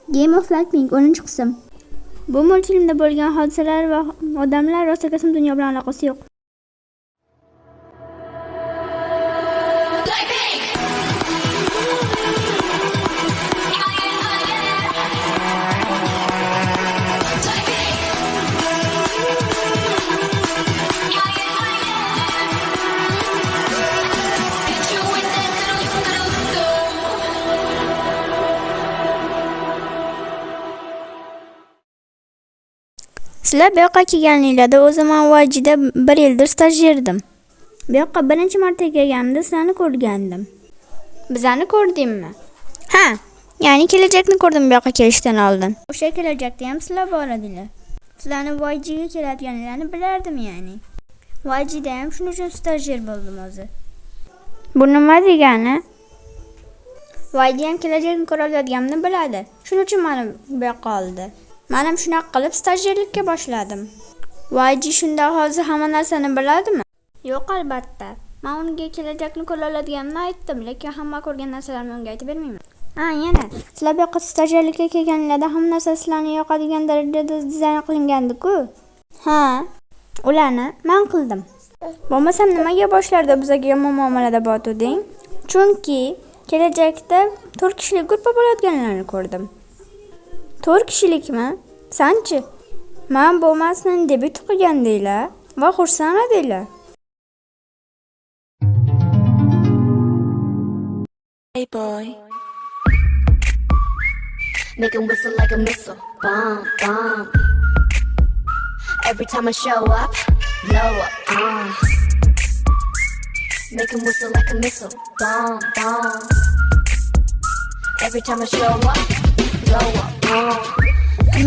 Game of Lightning 10-qism. Bu multfilmda bo'lgan hodisalar va odamlar rostga sim dunyo bilan aloqasi yo'q. Sizlar bu yoqqa kelganinglarda o'zim YG'da 1 yildir stajyerdim. Bu yoqqa birinchi marta kelganimda sizlarni ko'rgandim. Bizlarni ko'rdingmi? Ha, ya'ni kelajakni ko'rdim bu yoqqa kelishdan oldin. O'sha kelajakda ham sizlar bor edinglar. Sizlarni YG'ga keladiganlarni bilardim ya'ni. YG'da ham shuning uchun stajyer bo'ldim o'zi. Bu nima degani? YG ham kelajakni ko'ra oladiganimni biladi. Shuning uchun meni bu yoqqa oldi. Men ham shunaqa qilib stajyerlikka boshladim. YG shunda hozir hamma narsani biladimi? Yo'q albatta. Men unga kelajakni ko'ra oladiganimni aytdim, lekin hamma ko'rgan narsalarni unga aytib bermayman. Yana, sizlar bu yoqqa stajyerlikka kelganinglarda hamma narsa sizlarga yoqadigan darajada dizayn qilingan-ku. Ha, ularni men qildim. Bo'lmasam nimaga boshlarda bizga yomon muomalada bo'tding? Chunki kelajakda 4 kishilik guruh bo'ladiganlarni ko'rdim. 4 kishilikmi? Sanchi? Men bo'lmasdan debut qilgandinglar va xursand edinglar. Hey boy, make him whistle like a missile, bomb, bomb. Every time I show up, blow up, make him whistle like a missile, bomb, bomb. Every time I show up, blow up,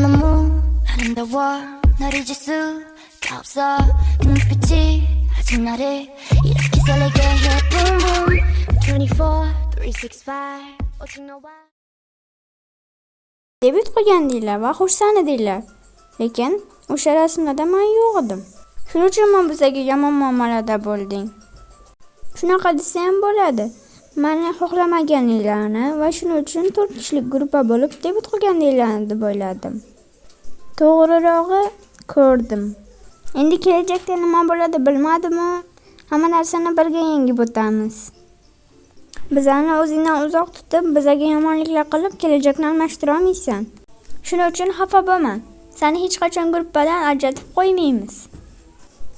너무 아름다워 널 잊을 수가 없어 눈빛이 아직 나를 이렇게 설레게 해 boom boom 24 365 오직 너와 Debut qilgandinglar va xursand edinglar. Lekin o'sha rasmlarda men yo'q edim. Shuning uchun men bizga yomon muomalada bo'lding. Shunaqa desa ham bo'ladi. Meni xohlamaganinglarni va shuning uchun 4 kishilik guruhga bo'lib debut qilganinglarni deb o'yladim. To'g'rirog'i ko'rdim. Endi kelajakda nima bo'ladi bilmadim-u. Hamma narsani birga yengib o'tamiz. Bizlarni o'zingdan uzoq tutib, bizga yomonliklar qilib kelajakni almashtira olmaysan. Shuning uchun xafa bo'lma. Seni hech qachon guruhdan ajratib qo'ymaymiz.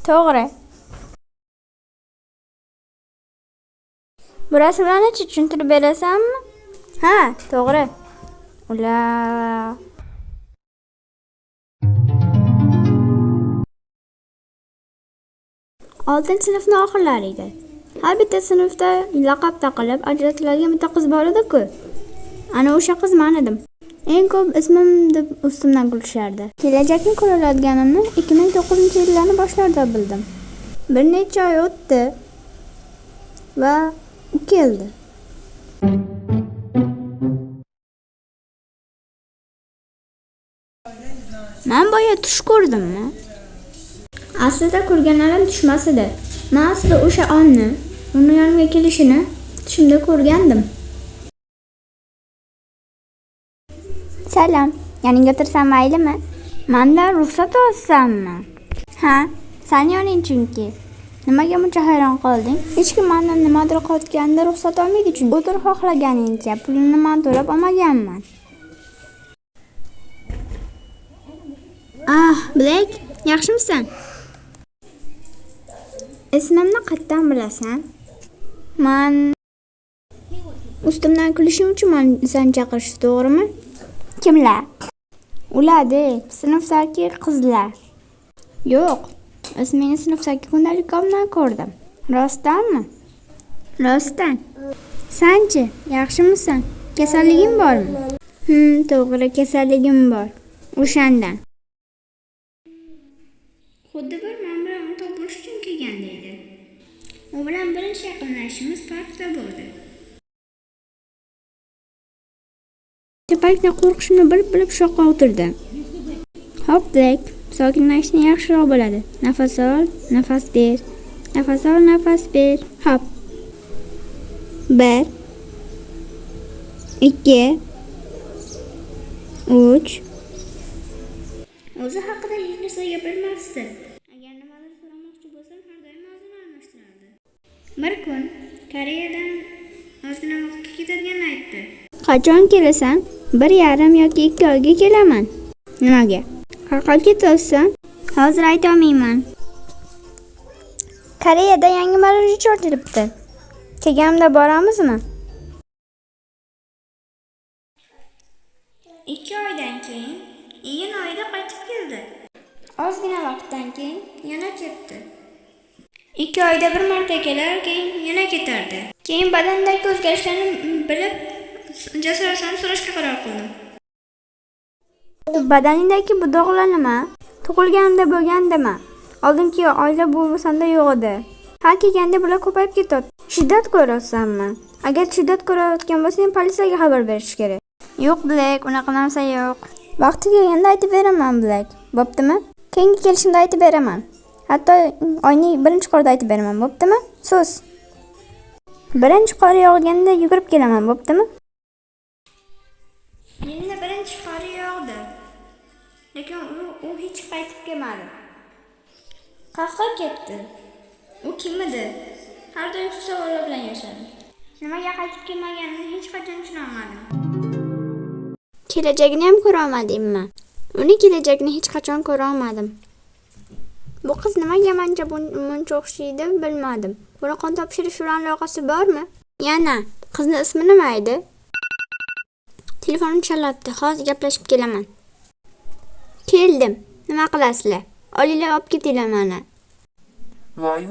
To'g'ri. Bu rasmlarni tushuntirib berasanmi? Ha, to'g'ri. Ular 6-sinfning oxirlari edi. Har bitta sinfda laqab taqilib ajratiladigan bitta qiz bor edi-ku. Ana o'sha qiz men edim. Eng ko'p ismim deb ustimdan kulishardi. Kelajakni ko'ra olganimni 2009-yillarning boshlarida bildim. Bir necha oy o'tdi va u keldi. Men boya tush ko'rdimmi? Aslida ko'rganlarim tushmas edi. Men aslida o'sha onni, uni yonimga kelishini tushimda ko'rgandim. Salom, yoningga o'tirsam maylimi? Mendan ruxsat olsammi? Ha, sen yoning chunki. Nimaga buncha hayron qolding? Hech kim mendan nimadir qotganda ruxsat olmaydi chunki o'tir xohlaganingcha pulini men to'lab olmaganman. Black, yaxshimisan? Ismimni qayerdan bilasan? Men ustimdan kulishing uchun meni chaqirishdi, to'g'rimi? Kimlar? Ular-da, sinfdagi qizlar. Yo'q, ismingni sinfdagi kundalikomdan ko'rdim. Rostdanmi? Rostdan. Sanchi, yaxshimisan? Kasalliging bormi? To'g'ri, kasalligim bor. O'shandan. Xuddi bir men bilan uni topish uchun kelgandaydi. U bilan birinchi yaqinlashishimiz parkda bo'ldi. Parkda qo'rqishimni bilib shoqqa o'tirdim. Hop, Black, sokinlashishni yaxshiroq bo'ladi. Nafas ol, nafas ber. Nafas ol, nafas ber. Hop. 1 2 3. O'zi haqida hech narsa gapirmasdi. Agar nimadir so'ramoqchi bo'lsam, har doim o'zini almashtirardi. Bir kun Koreyadan ozgina vaqtga ketadiganini aytdi. Qachon kelasan? 1,5 yoki 2 oyga kelaman. Nimaga? Qayerga ketasan? Hozir ayta olmayman. Koreyada yangi marojit ochilibdi. Kelganimda boramizmi? 2 oydan keyin iyun oyida qaytib keldi. Ozgina vaqtdan keyin yana ketdi. 2 oyda bir marta kelar, keyin yana ketardi. Keyin badandagi o'zgarishlarni bilib, jasoratini so'rashga qaror qildim. Badaningdagi bu dog'lar nima? Tug'ilganimda bo'lgandimi? Oldingi oila bo'lmasanda yo'q edi. Har kelganda bular ko'payib ketadi. Shiddat ko'rasanmi? Agar shiddat ko'rayotgan bo'lsang, politsiyaga xabar berish kerak. Yo'q, Black, unaqa narsa yo'q. Vaqti kelganda aytib beraman, Black. Bo'ptimi? Keyingi kelishimda aytib beraman. Hatto oyning 1-qorida aytib beraman, bo'ptimi? So'z. 1-qor yog'ganda yugurib kelaman, bo'ptimi? Endi 1-qor yog'di. Lekin u hech qaytib kelmadi. Qayerga ketdi? U kim edi? Har doim shu savollar bilan yashadi. Nimaga qaytib kelmaganini hech qachon tushuna olmadim. Kelajagini ham ko'ra olmadimmi? Uni kelajagini hech qachon ko'ra olmadim. Bu qiz nimaga menga buncha o'xshaydi bilmadim. Buni qon topshirish bilan aloqasi bormi? Yana, qizni ismi nima edi? Telefonim chalyapti. Hozir gaplashib kelaman. Keldim. Nima qilasizlar? Olinglar olib ketinglar meni. Voy,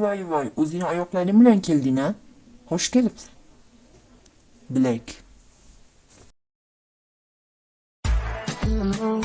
o'zing oyoqlaring bilan kelding-a? Xush kelibsan. Black. In the mood,